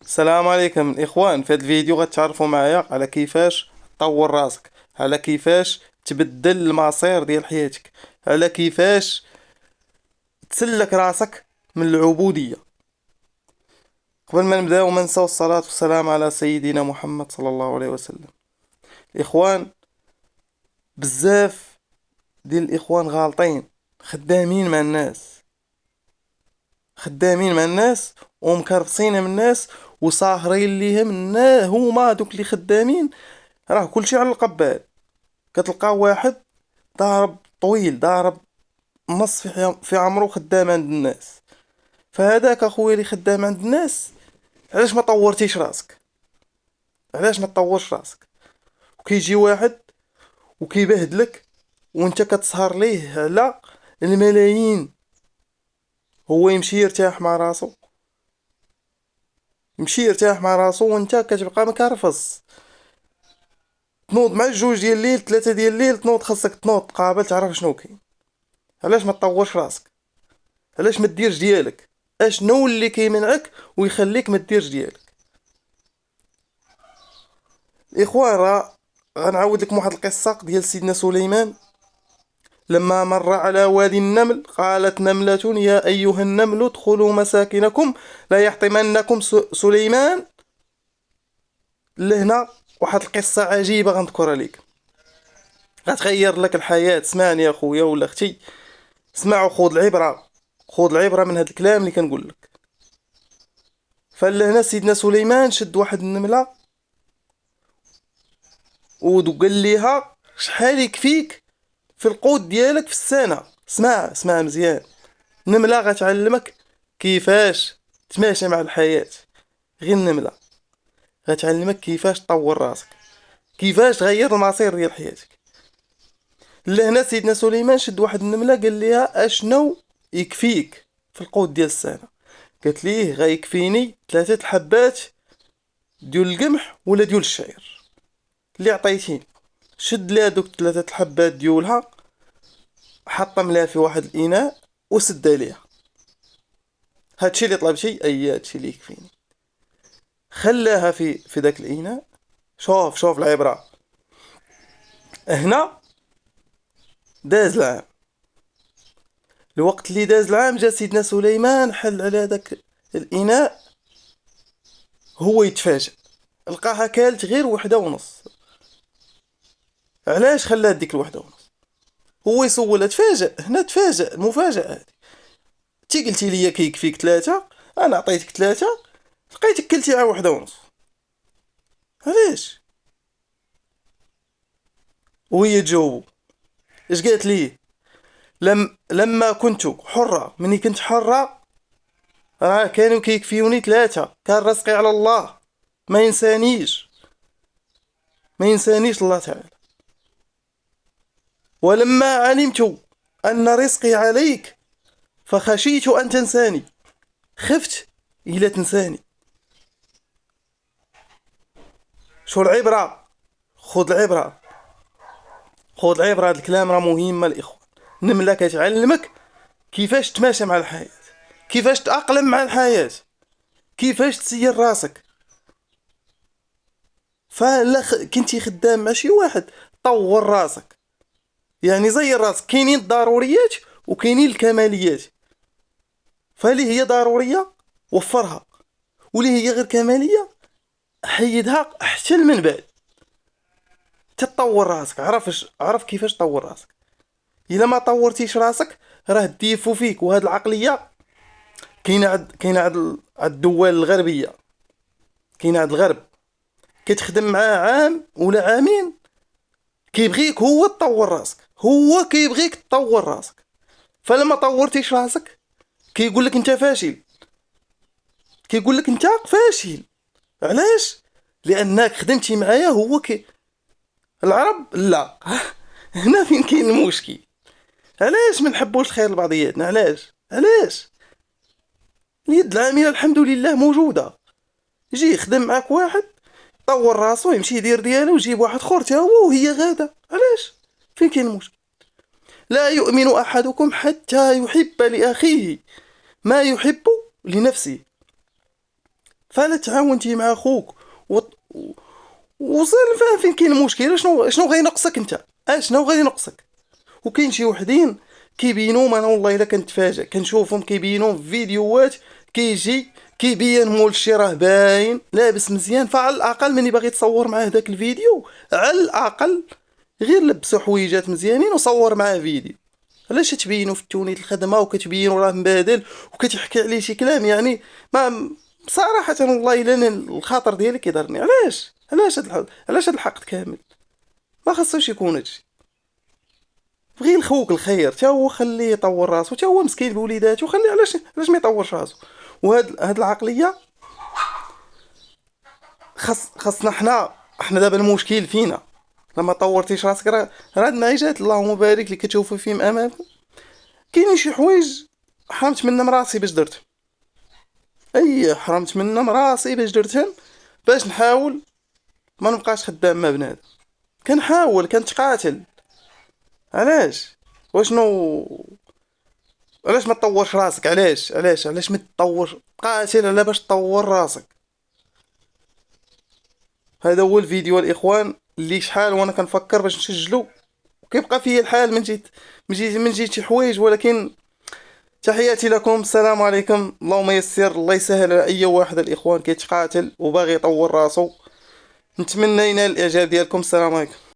السلام عليكم الاخوان. في هذا الفيديو غتعرفوا معايا على كيفاش تطور راسك، على كيفاش تبدل المصير ديال حياتك، على كيفاش تسلك راسك من العبودية. قبل ما نبداو ما نساو الصلاة والسلام على سيدنا محمد صلى الله عليه وسلم. الاخوان، بزاف ديال الاخوان غالطين، خدامين مع الناس، خدامين مع الناس ومكرفسين من الناس وصاهرين ليهم هما دوك اللي خدامين. راه كلشي على القبال. كتلقى واحد ضارب طويل، ضارب نص في عمرو خدام عند الناس. فهذاك اخويا اللي خدام عند الناس، علاش ما طورتيش راسك؟ علاش ما تطورش راسك؟ وكيجي واحد وكيبهدلك وانت كتسهر ليه على الملايين. هو يمشي يرتاح مع راسو، يمشي يرتاح مع راسو وانت كتبقى مكرفص. تنوض مع الجوج ديال الليل، ثلاثة ديال الليل، تنوض خاصك تنوض تقابل تعرف شنو كاين. علاش ما تطورش راسك؟ علاش ما ديرش ديالك؟ اشنو اللي كيمنعك ويخليك ما ديرش ديالك؟ الاخوان، راه غنعاود لكم واحد القصه ديال سيدنا سليمان. لما مر على وادي النمل قالت نملة يا ايها النمل ادخلوا مساكنكم لا يحطمنكم سليمان. لهنا واحد القصه عجيبه غنذكرها لك، غتغير لك الحياه. اسمعني يا خويا ولا اختي، اسمع وخذ العبره، خذ العبره من هذا الكلام اللي كنقول لك. فلهنا سيدنا سليمان شد واحد النمله وقال ليها شحال يكفيك في القوت ديالك في السنة. اسمع مزيان. النملة غتعلمك كيفاش تماشى مع الحياة. غير النملة غتعلمك كيفاش تطور راسك، كيفاش تغير المصير ديال حياتك. لهنا سيدنا سليمان شد واحد النملة قال ليها اشنو يكفيك في القوت ديال السنة. قالت ليه غيكفيني 3 الحبات ديال القمح ولا ديال الشعير اللي عطيتيني. شد لها دوك 3 الحبات ديولها، حطم لها في واحد الاناء وسد عليها. هادشي اللي طلبتي، هادشي اللي يكفيني. خلاها في داك الاناء. شوف العبره. هنا داز العام. الوقت اللي داز العام جا سيدنا سليمان حل على داك الاناء. هو يتفاجأ، لقاها كالت غير 1 ونص. علاش خلات ديك 1 ونص؟ هو يسولها، تفاجأ. هنا تفاجأ المفاجأة هادي. تي قلتي لي كيكفيك 3، انا عطيتك 3، لقيتك كلتي على 1 ونص. علاش؟ وهي تجاوبو اش قالت ليه؟ لما كنت حرة، مني كنت حرة راه كانوا كيكفيوني 3، كان رزقي على الله، ما ينسانيش، ما ينسانيش الله تعالى. ولما علمت أن رزقي عليك فخشيت أن تنساني، خفت إلا تنساني. شو العبرة؟ خذ العبرة، خذ العبرة. هذا الكلام راه مهم الإخوة. نملة كتعلمك كيفاش تماشى مع الحياة، كيفاش تأقلم مع الحياة، كيفاش تسير راسك. فلا كنتي خدام مع شي واحد، طور راسك. يعني زي راسك، كاينين الضروريات وكاينين الكماليات. فاللي هي ضرورية وفرها، واللي هي غير كمالية حيدها حتى من بعد. تطور راسك، عرف كيفاش تطور راسك. الا ما طورتيش راسك راه ديفو فيك. وهاد العقلية كاينه عند الدول الغربية، كاينه عند الغرب. كتخدم معاه عام ولا عامين كيبغيك هو تطور راسك، هو كيبغيك تطور راسك. فلما طورتيش راسك كيقول لك انت فاشل، كيقول لك انت فاشل. علاش؟ لانك خدمتي معايا هو العرب لا. هنا فين كاين المشكل. علاش ما نحبوش الخير لبعضياتنا؟ علاش اليد العامله الحمد لله موجوده. يجي يخدم معاك واحد، طور راسو، يمشي يدير ديالو، ويجيب واحد اخر تا هو وهي غاده. علاش؟ فين كاين المشكل؟ لا يؤمن احدكم حتى يحب لاخيه ما يحب لنفسه. فلا تعاونتي مع خوك وصل فاهم فين كاين المشكل. شنو غينقصك انت؟ شنو غينقصك؟ وكاين شي وحدين كيبينوا، انا والله الا كنتفاجئ كنشوفهم كيبينوا في فيديوهات، كيجي كيبين مول الشي راه باين لابس مزيان، فعلى الاقل ملي باغي تصور معاه داك الفيديو على الاقل غير لبسوا حويجات مزيانين وصور معاه فيديو. علاش تبينوا في التونيت الخدمه وكتبينوا راه مبادل وكتحكي عليه شي كلام يعني ما بصراحه والله الا أنا الخاطر ديالي كيضرني. علاش هاد الحقد كامل؟ ما خاصوش يكون هادشي. بغي لخوك الخير تا هو خليه يطور راسو، تا هو مسكين بوليداتو خليه. علاش ما يطورش راسو؟ هاد العقليه خاصنا حنا دابا المشكل فينا. لما طورتيش راسك راه هاد النعيجات اللهم بارك اللي كتشوفوا فيهم امامكم كاينين شي حوايج حرمت منهم راسي باش درت. حرمت منهم راسي باش درتهم باش نحاول ما نبقاش خدام مع بنادم. كنحاول كنتقاتل. علاش؟ واشنو؟ علاش ما تطورش راسك؟ علاش ما تطورش؟ قاتل على باش تطور راسك. هذا هو الفيديو الاخوان اللي شحال وانا كنفكر باش نسجلو وكيبقى فيا الحال من جيت شي حوايج. ولكن تحياتي لكم، السلام عليكم، اللهم يسر، الله يسهل على اي واحد الاخوان كيتقاتل وباغي يطور راسو. نتمنى ينال الاعجاب ديالكم. السلام عليكم.